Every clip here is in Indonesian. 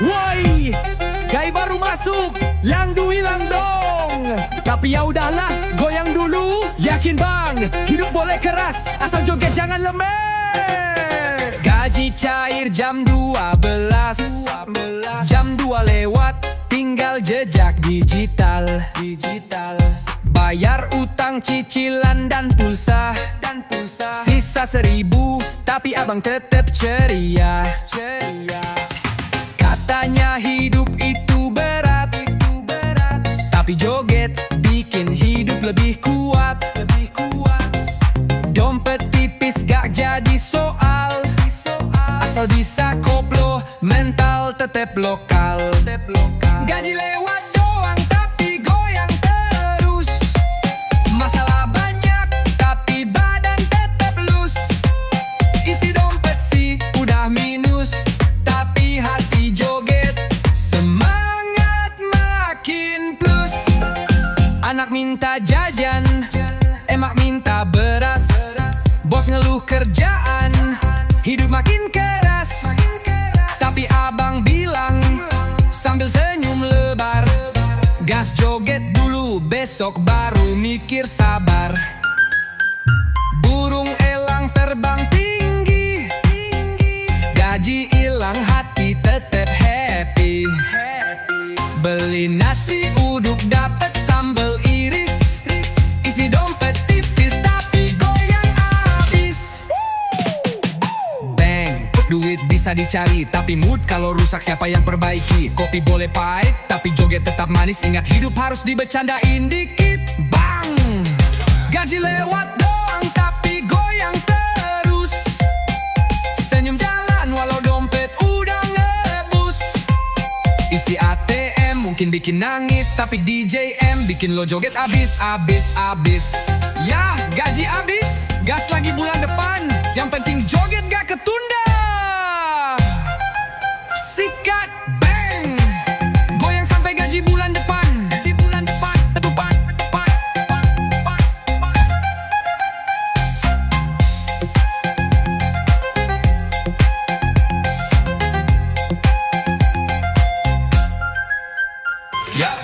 Woi, kayak baru masuk, langdu hilang dong. Tapi ya udahlah, goyang dulu. Yakin bang, hidup boleh keras, asal joget jangan lemes. Gaji cair jam 12, jam 2 lewat, tinggal jejak digital. Bayar utang, cicilan dan pulsa. Sisa 1000, tapi abang tetep ceria. Katanya hidup itu berat, tapi joget bikin hidup lebih kuat. Dompet tipis gak jadi soal, asal bisa koplo, mental tetep lokal. Gaji lewat doang tapi goyang terus. Masalah banyak tapi badan tetep lus. Isi dompet sih udah minus, tapi hati joget semangat makin plus. Anak minta jajan, emak minta beras. Bos ngeluh kerjaan, hidup makin keras. Tapi abang bilang sambil senyum lebar, gas joget dulu, besok baru mikir sabar. Burung elang terbang tinggi, gaji hilang hati tetep happy. Beli nasi uduk dapet sambal iris, isi dompet tipis tapi goyang abis. Bang, duit bisa dicari tapi mood kalau rusak siapa yang perbaiki. Kopi boleh pahit tapi joget tetap manis, ingat hidup harus dibecandain dikit. Bang, gaji lewat doang tapi goyang terus. Senyum jalan walau dompet udah ngebus. Isi ATM mungkin bikin nangis, tapi DJM bikin lo joget abis. Ya, gaji abis, gas lagi bulan depan. Yang penting joget gak ketunda. Sikat, bang, goyang sampai gaji bulan depan.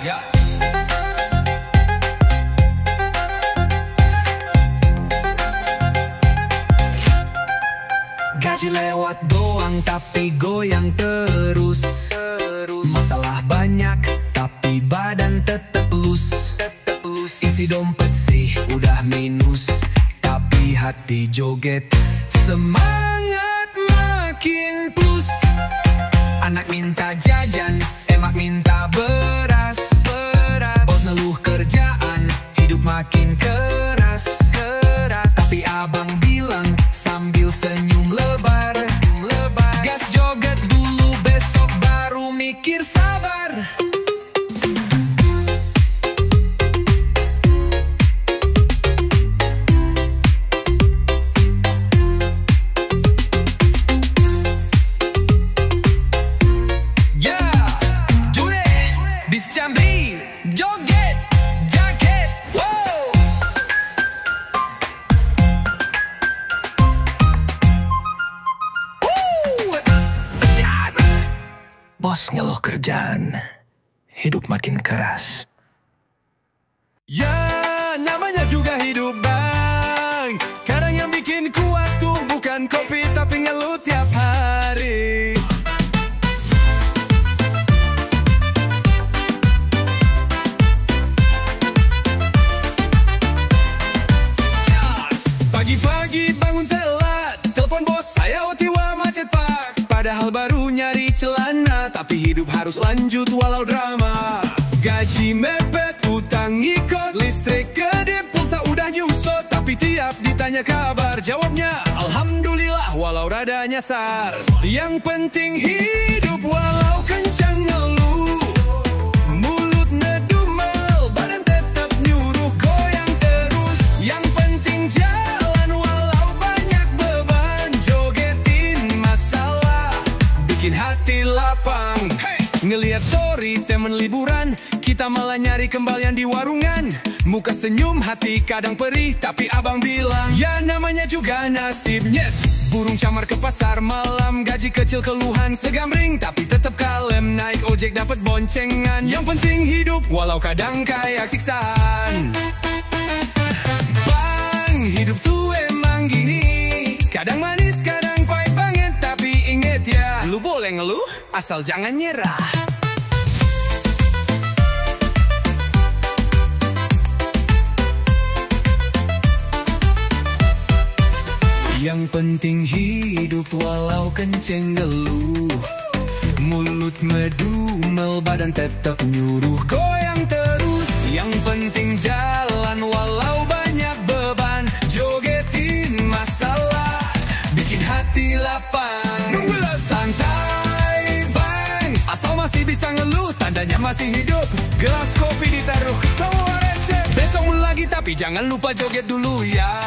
Ya. Gaji lewat doang tapi goyang terus. Masalah banyak tapi badan tetep lus. Isi dompet sih udah minus, tapi hati joget semangat makin plus. Anak minta jajan, emak minta beras. Bos ngeluh kerjaan, hidup makin keras. Tapi abang bilang sambil senyum lebar, gas joget dulu, besok baru mikir sabar. Joget, jaket, wow. Bos ngeluh kerjaan, hidup makin keras. Ya, namanya juga hidup bang. Kadang yang bikin kuat tuh bukan kopi tapi ngeluh tiap hari. Pagi-pagi bangun telat, telepon bos saya otiwa macet pak. Padahal baru nyari celana, tapi hidup harus lanjut walau drama. Gaji mepet, utang ngikut, listrik kedip, pulsa udah nyusut. Tapi tiap ditanya kabar, jawabnya alhamdulillah walau rada nyasar. Yang penting hidup walau kencang ngeluh. Mulut ngedumel, badan tetap nyuruh goyang terus. Yang penting jalan walau banyak beban, jogetin masalah bikin hati lapang. Ngeliat story temen liburan, kita malah nyari kembalian di warungan. Muka senyum, hati kadang perih, tapi abang bilang ya namanya juga nasib nyet. Burung camar ke pasar malam, gaji kecil keluhan segamring, tapi tetap kalem. Naik ojek dapat boncengan, yang penting hidup walau kadang kayak siksaan. Bang, hidup tuh emang gini, kadang manis kadang pahit banget. Tapi inget ya, lu boleh ngeluh asal jangan nyerah. Yang penting hidup walau kenceng geluh, mulut medumel badan tetap nyuruh. Goyang terus, yang penting jalan walau banyak beban. Jogetin masalah, bikin hati lapang. Santai bang, asal masih bisa ngeluh, tandanya masih hidup. Gelas kopi ditaruh, semua receh. Besok lagi tapi jangan lupa joget dulu ya.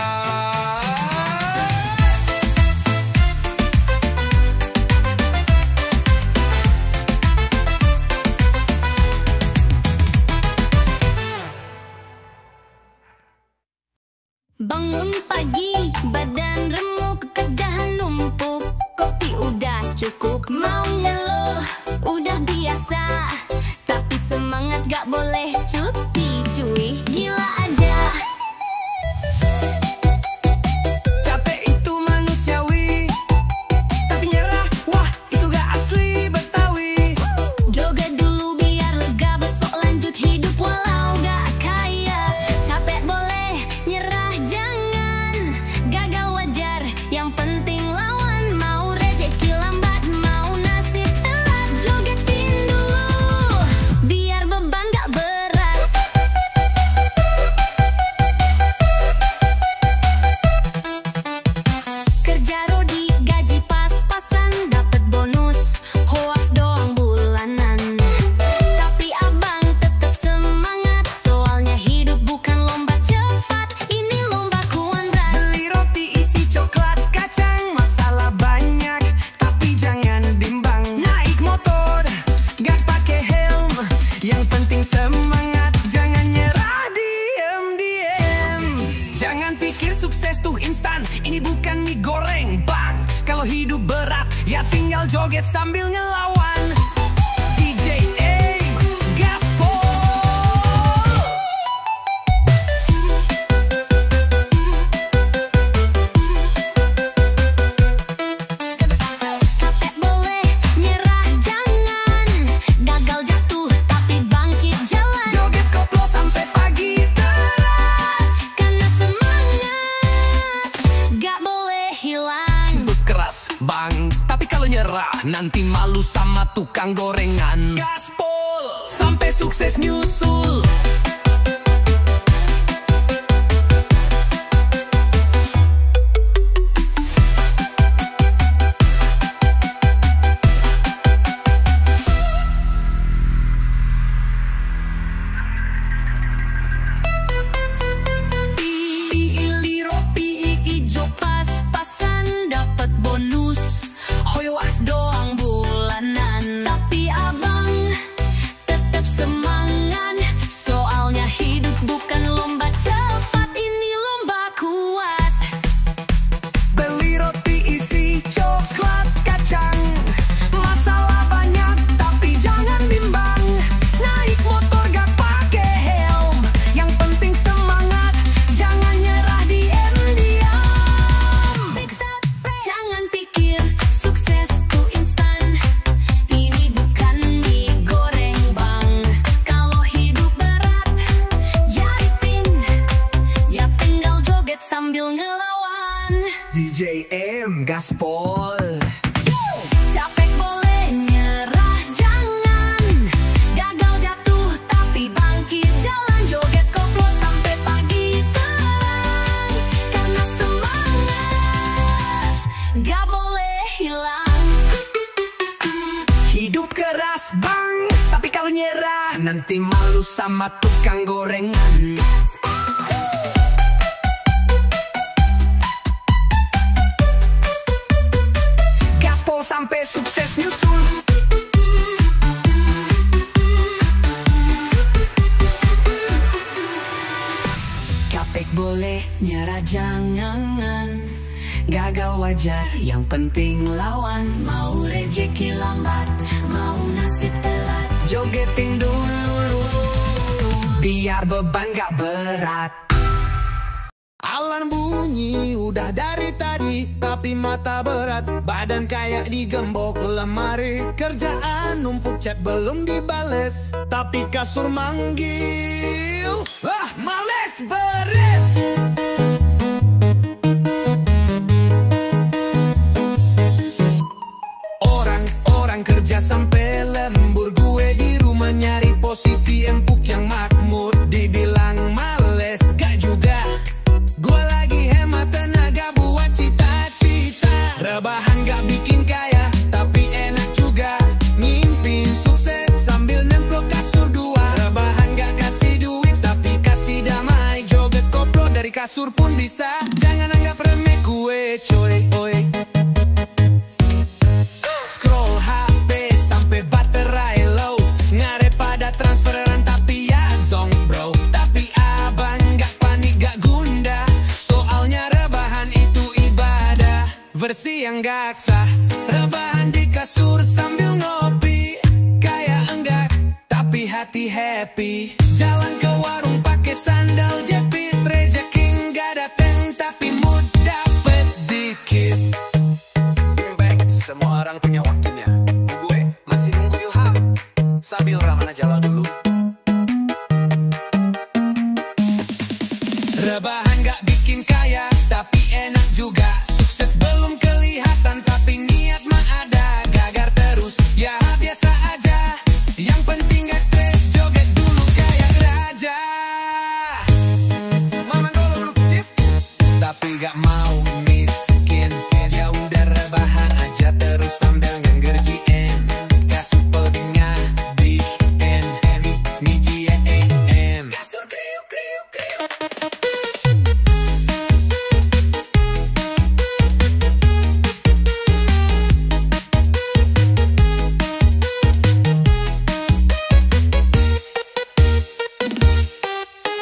Bangun pagi, badan remuk, kekedahan numpuk. Kopi udah cukup, mau ngeluh udah biasa. Tapi semangat gak boleh cuti cuy, gila aja. Capek itu manusiawi, tapi nyerah, wah itu gak asli Betawi. Joget dulu biar lega, besok lanjut hidup walau gak kaya. Capek boleh, nyerah jangan, gagal wajar, yang penting lawan. Mau rezeki lambat, mau nasib telat, jogetin dulu biar beban gak berat. Kerja rodi, gaji pas-pasan, dapat bonus, hoaks doang bulanan. Tapi abang tetap semangat, soalnya hidup bukan lomba cepat, ini lomba kuadrat. Beli roti isi coklat kacang, masalah banyak tapi jangan bimbang. Naik motor gak pakai helm, yang penting semangat, jangan nyerah diem-diem. Jangan pikir sukses tuh instan, ini bukan mie goreng bang. Kalau hidup berat ya tinggal joget sambil ngelawan. DJ Aim Gaspol. Capek boleh, nyerah jangan, gagal jatuh tapi bangkit jalan. Joget koplo sampai pagi terang, Karena semangat gak boleh hilang. hidup keras bang, tapi kalau nyerah nanti malu sama tukang gorengan. Gaspol sampai sukses nyusul. Pilih roti ijo pas-pasan, dapat bonus, hoaks doang bulanan. Tapi abang tetap semangat, soalnya hidup bukan lomba cepat, ini lomba kuat. Beli roti isi coklat kacang, masalah banyak tapi jangan bimbang. Naik motor gak pakai helm, yang penting semangat, jangan nyerah diem-diem. Jangan pikir sukses tuh instan, ini bukan mie goreng bang. Kalau hidup berat, ya riting, ya tinggal joget sambil ngelawan. DJ M Gaspol. Capek boleh, nyerah jangan, gagal jatuh tapi bangkit jalan. Joget koplo sampai pagi terang, karena semangat gak boleh hilang. Hidup keras bang, tapi kalau nyerah nanti malu sama tukang gorengan. Gaspol sampai sukses nyusul. Capek boleh, nyerah jangan, gagal wajar, yang penting lawan. Mau rejeki lambat, mau nasib telat, jogetin dulu biar beban gak berat. Alarm bunyi udah dari tadi, tapi mata berat, badan kayak digembok lemari. Kerjaan numpuk, chat belum dibales, tapi kasur manggil. Males beres. Orang kerja sampai lembur, gue di rumah nyari posisi empuk yang makmur. Dibilang males, gak juga. Gue lagi hemat tenaga buat cita-cita. Rebahan gak bikin kaya, tapi enak juga. Ngimpin sukses sambil nemplok kasur dua. Rebahan gak kasih duit, tapi kasih damai. Joget koplo dari kasur pun bisa. Jangan anggap remeh gue coy. Scroll HP sampai baterai low, ngare pada transferan tapi ya zong bro. Tapi abang gak panik gak gundah, soalnya rebahan itu ibadah. Versi yang gak sah, rebahan di kasur sambil ngopi. Kayak enggak, tapi hati happy. Jalan ke warung pakai sandal jepit. Rejeki gak dateng tapi mood dapet dikit. Baik, semua orang punya waktunya. Gue masih nunggu ilham, sambil ramana jalo dulu. Rebahan gak bikin kaya, tapi enak juga. Sukses belum kelihatan, tapi niat mah ada. Gagar terus, ya biasa aja. Yang penting gak stres, joget dulu kayak raja. Mama golo produktif, tapi gak mau miskin. Ya udah rebahan aja terus sambil ngerjain. Kasur peldingnya di ngiji kasur kriuk kriuk kriuk.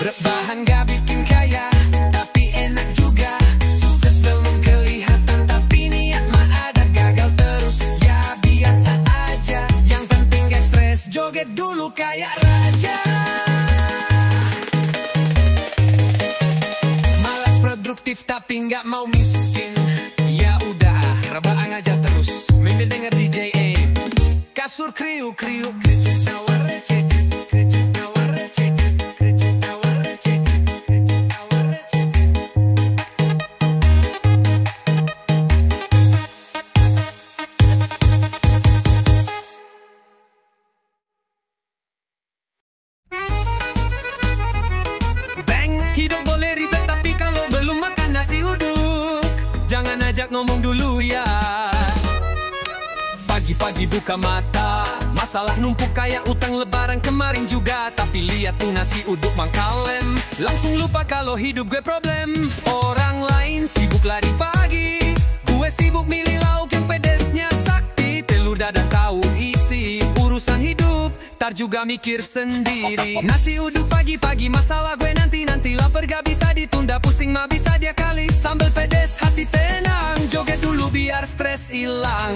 Rebahan gak bikin kaya, tapi enak juga. Sukses belum kelihatan, tapi niat mah ada. Gagal terus, ya biasa aja. Yang penting gak stres, joget dulu kayak raja. Malas produktif tapi nggak mau miskin. Ya udah, rebahan aja terus, sambil denger DJ Aim. Kasur kriuk kriuk, kecil tawar recek, kecil tawar recek, kecil tawar recek, kecil tawar recek. Bang, hidup boleh ribet tapi kalau belum makan nasi uduk, jangan ajak ngomong dulu ya. Pagi-pagi buka mata, masalah numpuk kayak utang lebaran kemarin juga. Tapi lihat tuh nasi uduk Mang Kalem, langsung lupa kalau hidup gue problem. Orang lain sibuk lari pagi, gue sibuk milih lauk yang pedesnya sakti. Telur dadar tahu isi, urusan hidup tar juga mikir sendiri. Nasi uduk pagi-pagi, masalah gue nanti-nanti. Lapar gak bisa ditunda, pusing mah bisa dia kali. Sambal pedes, hati tenang, joget dulu biar stres hilang.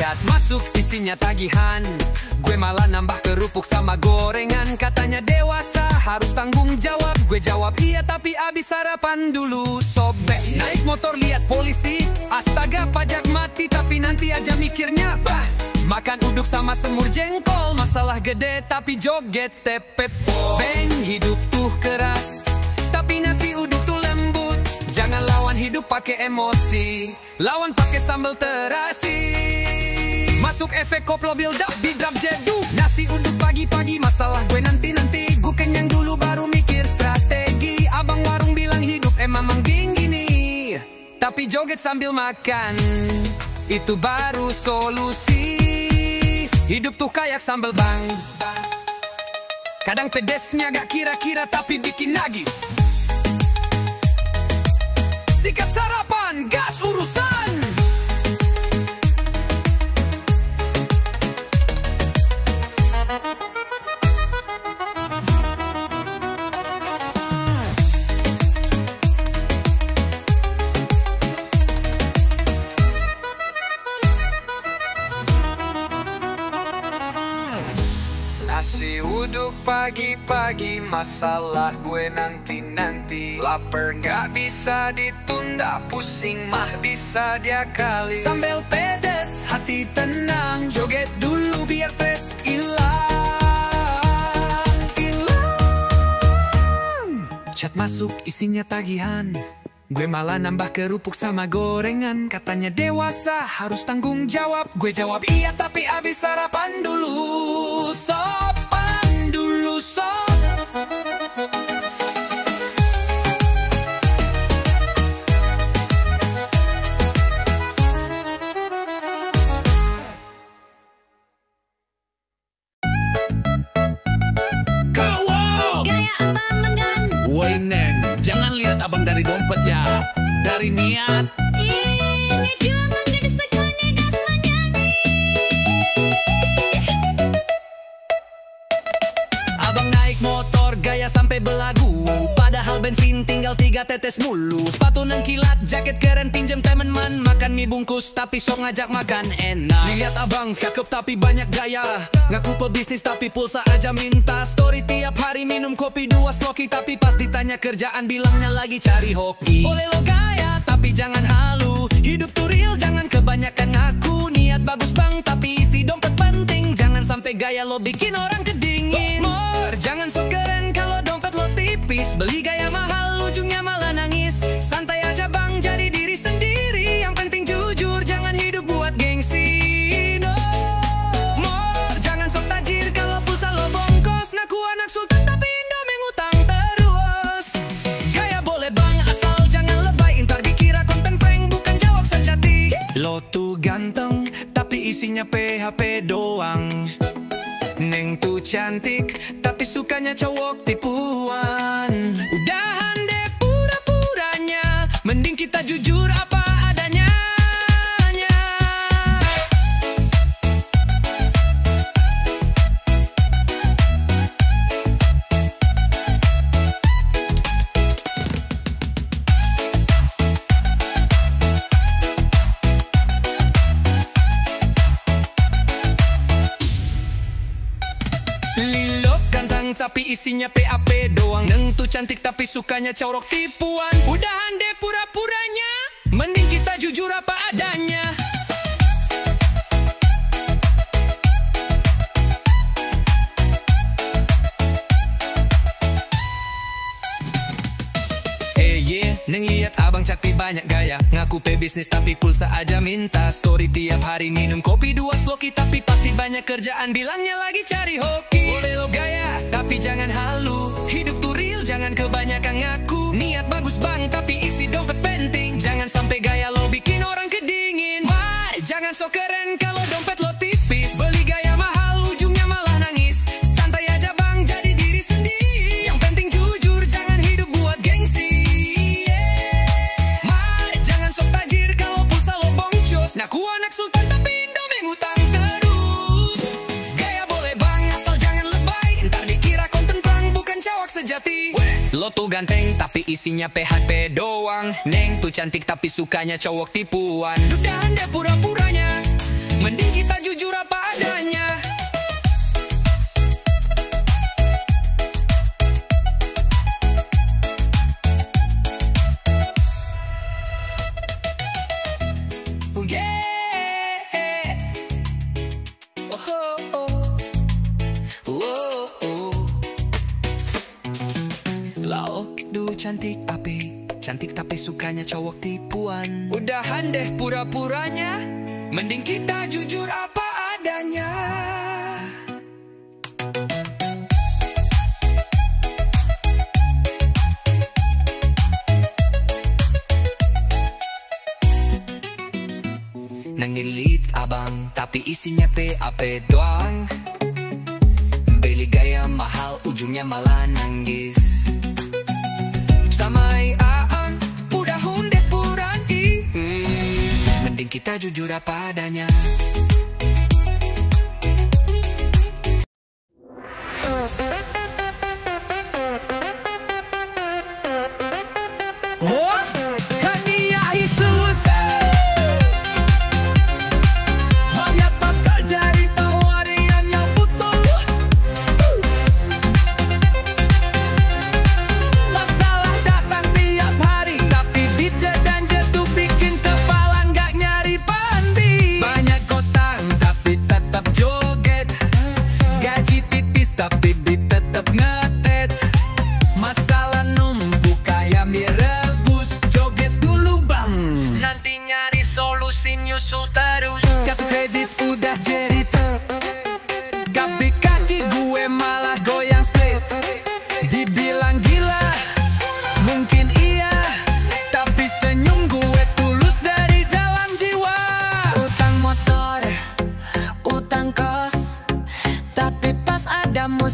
Chat masuk isinya tagihan, gue malah nambah kerupuk sama gorengan. Katanya dewasa harus tanggung jawab, gue jawab iya tapi abis sarapan dulu. Sobek naik motor lihat polisi, astaga pajak mati. Tapi nanti aja mikirnya, makan uduk sama semur jengkol, masalah gede tapi joget tepet. Bang, hidup tuh keras, tapi nasi uduk tuh lembut. Jangan lawan hidup pakai emosi, lawan pakai sambal terasi. Masuk efek koplo build up, beat drop jedu. Nasi uduk pagi-pagi, masalah gue nanti-nanti. Gue kenyang dulu baru mikir strategi. Abang warung bilang hidup emang gini, tapi joget sambil makan, itu baru solusi. Hidup tuh kayak sambal bang, kadang pedesnya gak kira-kira tapi bikin nagih. Sikat sarapan, gas urusan. pagi-pagi, masalah gue nanti-nanti. Lapar nggak bisa ditunda, pusing mah bisa diakali. Sambal pedas, hati tenang, joget dulu biar stres hilang. Chat masuk isinya tagihan, gue malah nambah kerupuk sama gorengan. Katanya dewasa harus tanggung jawab. Gue jawab iya tapi abis sarapan dulu. Sopan dulu sob. Gaya abang mendan. Woi Neng, jangan lihat abang dari dompet ya, dari niat. Ini jualan gede sekali das menyanyi. Abang naik motor gaya sampai belagu, padahal bensin tinggal 3 tetes mulu. Sepatu nang kilat, jaket keren pinjem temen-temen. Makan mie bungkus tapi sok ngajak makan enak. Lihat abang cakep tapi banyak gaya, ngaku pebisnis tapi pulsa aja minta. Story tiap hari minum kopi 2 sloki, tapi pas ditanya kerjaan bilangnya lagi cari hoki. Boleh lo gaya tapi jangan halu, hidup tuh real jangan kebanyakan ngaku. Niat bagus bang tapi isi dompet penting, jangan sampai gaya lo bikin orang kedingin. Jangan sok keren kalau dompet lo tipis, beli gaya mahal ujungnya malah nangis. Santai aja bang, jadi diri sendiri, yang penting jujur, jangan hidup buat gengsi. No more, jangan sok tajir kalau pulsa lo bongkos. Ngaku anak sultan tapi Indomie ngutang terus. Gaya boleh bang asal jangan lebay, ntar dikira konten prank bukan jawab sejati. Lo tuh ganteng tapi isinya PHP doang. Neng tuh cantik tapi sukanya cowok tipuan. Udahan deh pura-puranya, mending kita jujur apa adanya. Lilo ganteng tapi isinya PAP doang. Neng tuh cantik tapi sukanya corok tipuan. Udahan deh pura-puranya, mending kita jujur apa adanya. Neng lihat abang tapi banyak gaya, ngaku pebisnis tapi pulsa aja minta. Story tiap hari minum kopi 2 sloki, tapi pasti banyak kerjaan bilangnya lagi cari hoki. Boleh lo gaya tapi jangan halu, hidup tuh real jangan kebanyakan ngaku. Niat bagus bang tapi isi dompet penting, jangan sampai gaya lo bikin orang kedingin. Mari jangan sok keren kalau dompet lo tipis, beli gaya mahal ujungnya malah nangis. Santai aja bang, jadi diri sendiri, yang penting jujur jangan hidup buat gengsi. Ngaku anak sultan tapi Indomie ngutang terus. Gaya boleh bang asal jangan lebay, ntar dikira konten prank bukan cowok sejati. Lo tuh ganteng tapi isinya PHP doang. Neng tuh cantik tapi sukanya cowok tipuan. Udahan deh pura-puranya, mending kita jujur apa adanya. Cantik tapi sukanya cowok tipuan. Udahan deh pura-puranya, mending kita jujur apa adanya. Nangilit abang tapi isinya PAP doang. Beli gaya mahal ujungnya malah nangis. Samai aan udah hundek purani, mending kita jujur apa adanya.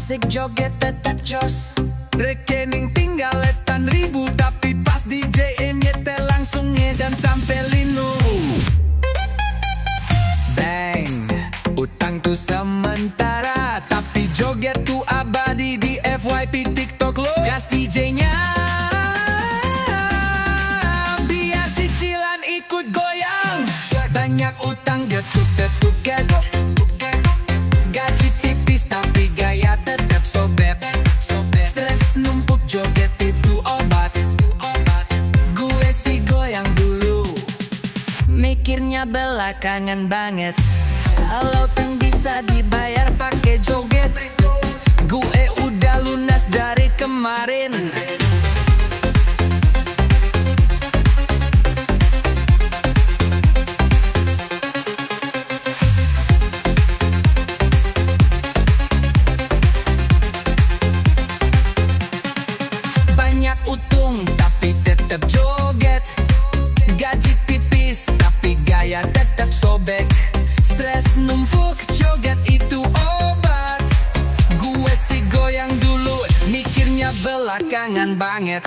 asik joget tetap jos. Rekening tinggal letan ribu, tapi pas DJ nyetel langsung ngedan sampai linu. Bang, utang tuh sementara, tapi joget tuh abadi di FYP TikTok lo. Gas DJ-nya, biar cicilan ikut goyang. Banyak utang getuk-getuk gedok, gaji tipis tapi gaya tetap sobek. Stres numpuk joget itu obat, gue sih goyang dulu, mikirnya belakangan banget. Kalau utang bisa dibayar pakai joget, gue udah lunas dari kemarin. Banyak untung tapi tetap joget, gaji tipis tapi gaya tetap sobek. Stres numpuk joget itu obat, gue sih goyang dulu, mikirnya belakangan banget.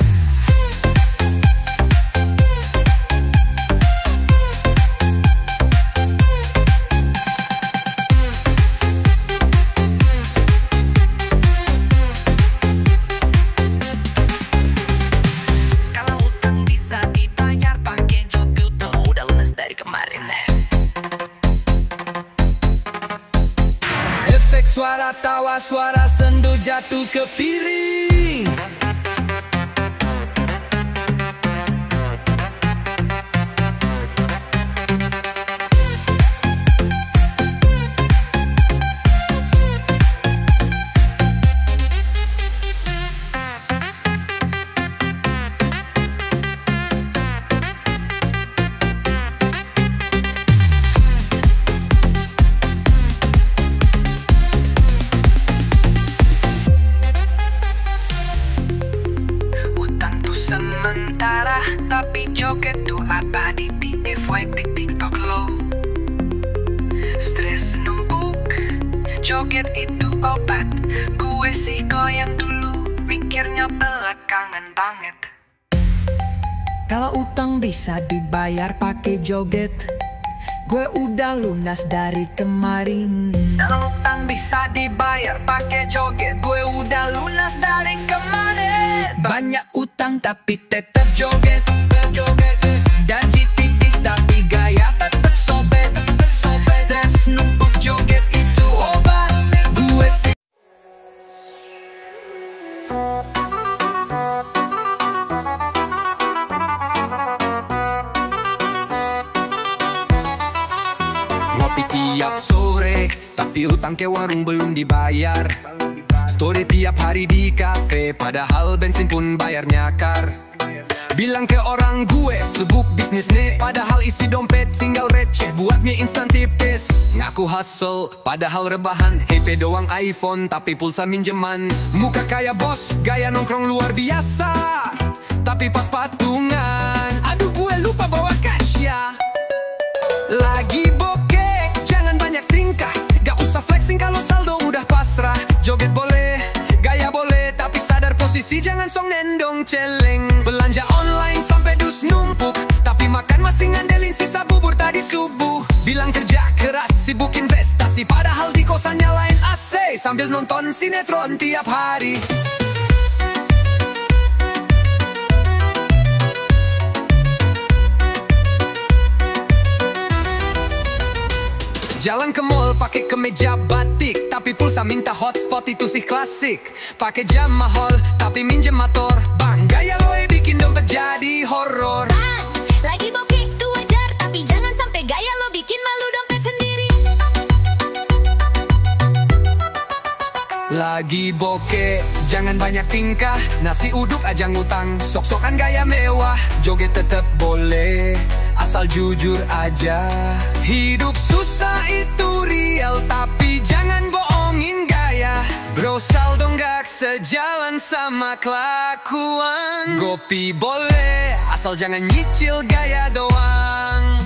Kalau utang bisa dibayar pakai joget, udah lunas dari kemarin. Efek suara tawa, suara sendu jatuh ke piring. Sementara, tapi joget tuh abadi di FYP TikTok lo. Stres numpuk, joget itu obat, gue sih goyang dulu, mikirnya belakangan banget. Kalau utang bisa dibayar pakai joget, gue udah lunas dari kemarin. Kalau utang bisa dibayar pakai joget, gue udah lunas dari kemarin. Banyak utang tapi tetap joget, gaji tipis tapi gaya tetap sobek. Stres numpuk joget itu obat, gue sih. Ngopi tiap sore, tapi utang ke warung belum dibayar. Story tiap hari di kafe, padahal bensin pun bayar nyakar. Bilang ke orang gue sibuk bisnis nih, padahal isi dompet tinggal receh buat mie instan tipis. Ngaku hustle, padahal rebahan. HP doang iPhone, tapi pulsa minjeman. Muka kayak bos, gaya nongkrong luar biasa, tapi pas patungan, aduh gue lupa bawa cash ya. Lagi bokeh, jangan banyak tingkah, gak usah flexing kalau saldo udah pasrah. Joget boleh, gaya boleh, tapi sadar posisi jangan song nendong celeng. Belanja online sampai dus numpuk, tapi makan masih ngandelin sisa bubur tadi subuh. Bilang kerja keras, sibuk investasi, padahal di kosan nyalain AC sambil nonton sinetron tiap hari. Jalan ke mall pakai kemeja batik, tapi pulsa minta hotspot itu sih klasik. Pakai jam mahal, tapi minjem motor. Bang, gaya lo bikin dompet jadi horor. Lagi bokeh itu wajar, tapi jangan sampai gaya lo bikin malu dompet sendiri. Lagi bokeh, jangan banyak tingkah, nasi uduk aja ngutang. Sok-sokan gaya mewah, joget tetap boleh, asal jujur aja. Hidup susah itu real, tapi jangan bohongin gaya. Bro saldo nggak sejalan sama kelakuan. Gopi boleh, asal jangan nyicil gaya doang.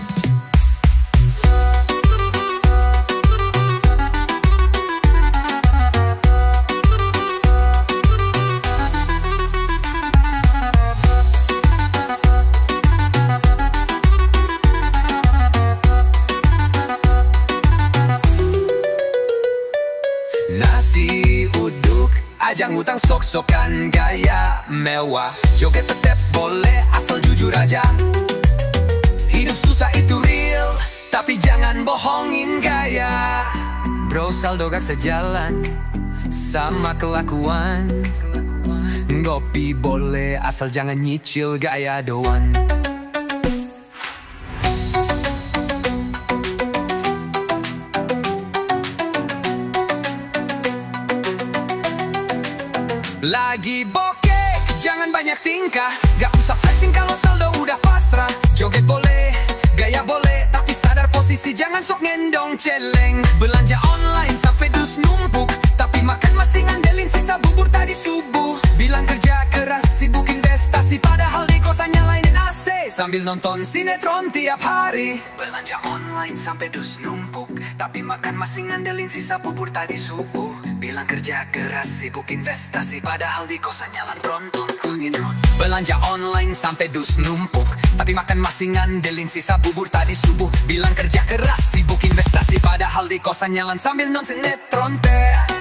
sok-sokan gaya mewah. Joget tetep boleh asal jujur aja. Hidup susah itu real, tapi jangan bohongin gaya. Bro saldo gak sejalan sama kelakuan. Ngopi boleh asal jangan nyicil gaya doan. Lagi bokeh, jangan banyak tingkah. Gak usah flexing kalau saldo udah pasrah. Joget boleh, gaya boleh, tapi sadar posisi jangan sok ngendong celeng. Belanja online sampai dus numpuk, tapi makan masih ngandelin sisa bubur tadi subuh. Bilang kerja keras, sibuk investasi, padahal di kosan nyalainin AC sambil nonton sinetron tiap hari. Belanja online sampai dus numpuk, tapi makan masih ngandelin sisa bubur tadi subuh. Bilang kerja keras, sibuk investasi, padahal di kosan nyalan nonton sinetron. Belanja online sampai dus numpuk, tapi makan masih ngandelin sisa bubur tadi subuh. Bilang kerja keras, sibuk investasi, padahal di kosan nyalan sambil nonton sinetron teh.